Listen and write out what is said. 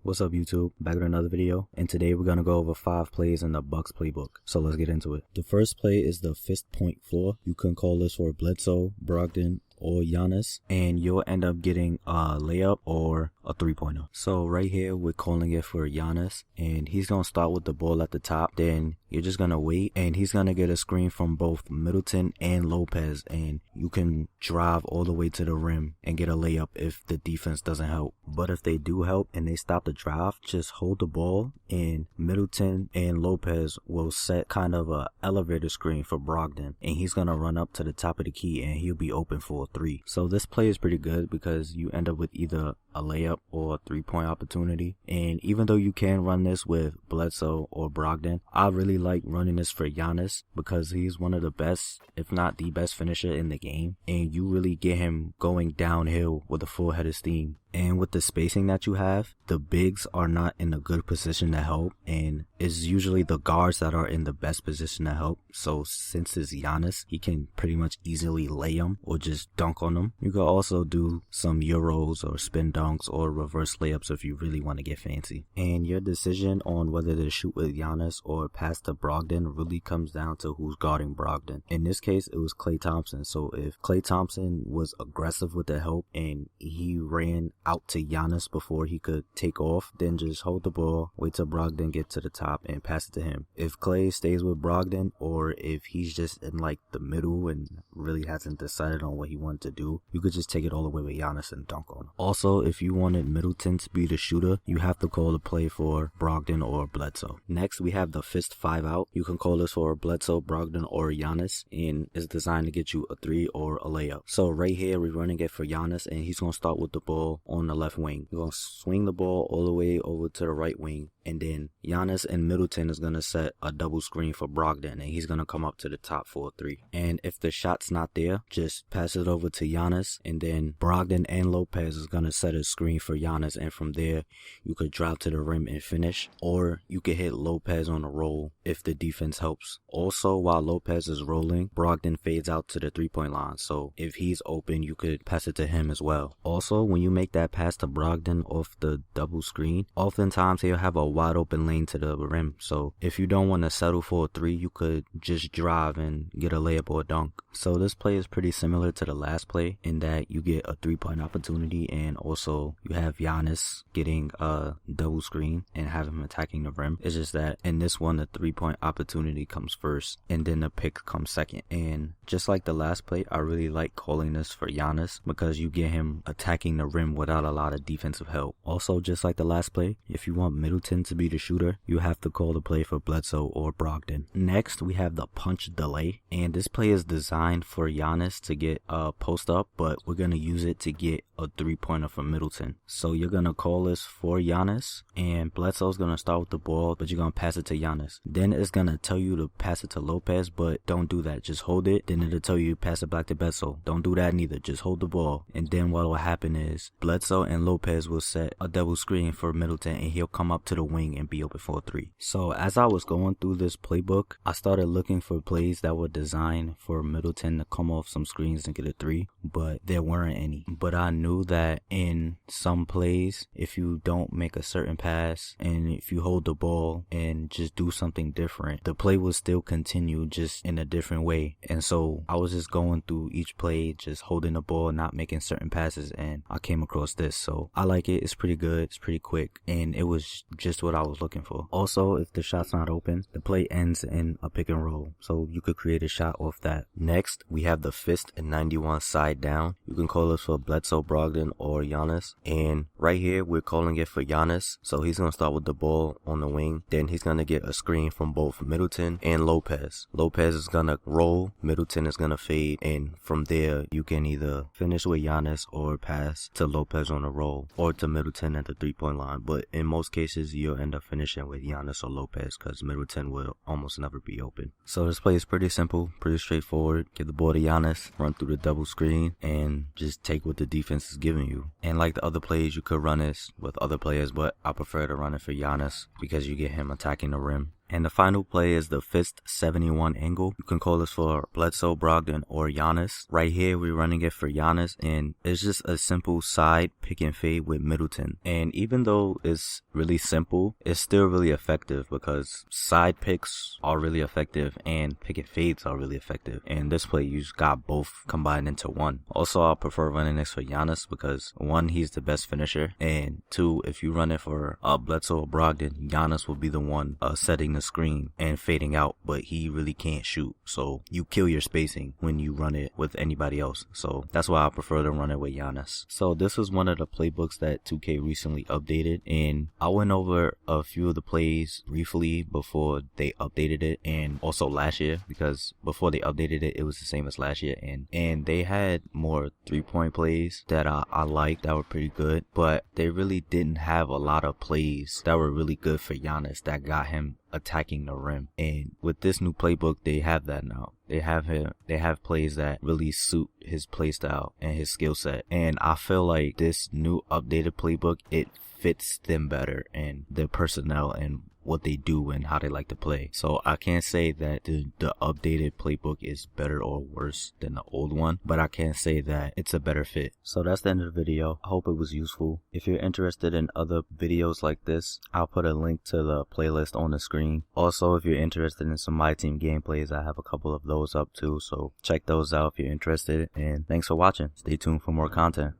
What's up YouTube? Back with another video, and today we're gonna go over 5 plays in the Bucks playbook. So let's get into it. The first play is the fist point floor. You can call this for Bledsoe, Brogdon, or Giannis, and you'll end up getting a layup or a 3-pointer. So right here we're calling it for Giannis, and he's gonna start with the ball at the top. Then you're just gonna wait, and he's gonna get a screen from both Middleton and Lopez, and you can drive all the way to the rim and get a layup if the defense doesn't help. But if they do help and they stop the drive, just hold the ball, and Middleton and Lopez will set kind of a elevator screen for Brogdon, and he's gonna run up to the top of the key and he'll be open for a 3. So this play is pretty good because you end up with either a layup or a 3-point opportunity. And even though you can run this with Bledsoe or Brogdon, I really like running this for Giannis because he's one of the best, if not the best finisher in the game, and you really get him going downhill with a full head of steam. And with the spacing that you have, the bigs are not in a good position to help, and it's usually the guards that are in the best position to help. So since it's Giannis, he can pretty much easily lay them or just dunk on them. You can also do some euros or spin dunks or reverse layups if you really want to get fancy. And your decision on whether to shoot with Giannis or pass to Brogdon really comes down to who's guarding Brogdon. In this case, it was Klay Thompson. So if Klay Thompson was aggressive with the help and he ran out to Giannis before he could take off, then just hold the ball, wait till Brogdon get to the top and pass it to him. If Klay stays with Brogdon, or if he's just in like the middle and really hasn't decided on what he wanted to do, you could just take it all the way with Giannis and dunk on him. Also, if you wanted Middleton to be the shooter, you have to call the play for Brogdon or Bledsoe. Next, we have the fist 5 out. You can call this for Bledsoe, Brogdon, or Giannis, and it's designed to get you a 3 or a layup. So right here, we're running it for Giannis, and he's going to start with the ball on the left wing. You're going to swing the ball all the way over to the right wing, and then Giannis and Middleton is going to set a double screen for Brogdon, and he's going to come up to the top for a 3. And if the shot's not there, just pass it over to Giannis, and then Brogdon and Lopez is going to set a screen for Giannis, and from there you could drive to the rim and finish, or you could hit Lopez on a roll if the defense helps. Also, while Lopez is rolling, Brogdon fades out to the 3-point line, so if he's open, you could pass it to him as well. Also, when you make that pass to Brogdon off the double screen, oftentimes he'll have a wide open lane to the rim, so if you don't want to settle for a 3, you could just drive and get a layup or a dunk. So this play is pretty similar to the last play in that you get a 3-point opportunity, and also you have Giannis getting a double screen and have him attacking the rim. It's just that in this one, the 3-point opportunity comes first and then the pick comes second. And just like the last play, I really like calling this for Giannis because you get him attacking the rim without a lot of defensive help. Also, just like the last play, if you want Middleton to be the shooter, you have to call the play for Bledsoe or Brogdon. Next, we have the punch delay, and this play is designed for Giannis to get a post up, but we're going to use it to get a 3-pointer from Middleton. So you're going to call this for Giannis, and Bledsoe's going to start with the ball, but you're going to pass it to Giannis. Then it's going to tell you to pass it to Lopez, but don't do that. Just hold it. Then it'll tell you to pass it back to Bledsoe. Don't do that neither. Just hold the ball. And then what will happen is Bledsoe and Lopez will set a double screen for Middleton, and he'll come up to the wing and be open for a 3. So as I was going through this playbook, I started looking for plays that were designed for Middleton to come off some screens and get a 3, but there weren't any. But I knew that in some plays, if you don't make a certain pass and if you hold the ball and just do something different, the play will still continue just in a different way. And so I was just going through each play, just holding the ball, not making certain passes, and I came across this. So I like it. It's pretty good. It's pretty quick, and it was just what I was looking for. Also, if the shot's not open, the play ends in a pick and roll, so you could create a shot off that. Next, we have the fist and 91 side down. You can call this for Bledsoe, Brogdon, or Giannis, and right here we're calling it for Giannis. So he's going to start with the ball on the wing, then he's going to get a screen from both Middleton and Lopez. Lopez is going to roll, Middleton is going to fade, and from there you can either finish with Giannis or pass to Lopez on a roll, or to Middleton at the 3-point line. But in most cases, you'll end up finishing with Giannis or Lopez because Middleton will almost never be open. So this play is pretty simple, pretty straightforward. Give the ball to Giannis, run through the double screen, and just take what the defense is giving you. And like the other plays, you could run this with other players, but I prefer to run it for Giannis because you get him attacking the rim. And the final play is the fist 71 angle. You can call this for Bledsoe, Brogdon, or Giannis. Right here, we're running it for Giannis, and it's just a simple side pick and fade with Middleton. And even though it's really simple, it's still really effective because side picks are really effective and pick and fades are really effective. And this play, you just got both combined into one. Also, I prefer running this for Giannis because one, he's the best finisher, and two, if you run it for Bledsoe or Brogdon, Giannis will be the one setting the screen and fading out, but he really can't shoot, so you kill your spacing when you run it with anybody else. So that's why I prefer to run it with Giannis. So this is one of the playbooks that 2K recently updated, and I went over a few of the plays briefly before they updated it, and also last year, because before they updated it, it was the same as last year, and they had more 3-point plays that I liked that were pretty good, but they really didn't have a lot of plays that were really good for Giannis that got him attacking the rim. And with this new playbook, they have that now. They have plays that really suit his play style and his skill set. And I feel like this new updated playbook, it fits them better and their personnel and what they do and how they like to play. So I can't say that the updated playbook is better or worse than the old one, but I can say that it's a better fit. So that's the end of the video. I hope it was useful. If you're interested in other videos like this, I'll put a link to the playlist on the screen. Also, if you're interested in some My Team gameplays, I have a couple of those up too, so check those out if you're interested. And thanks for watching. Stay tuned for more content.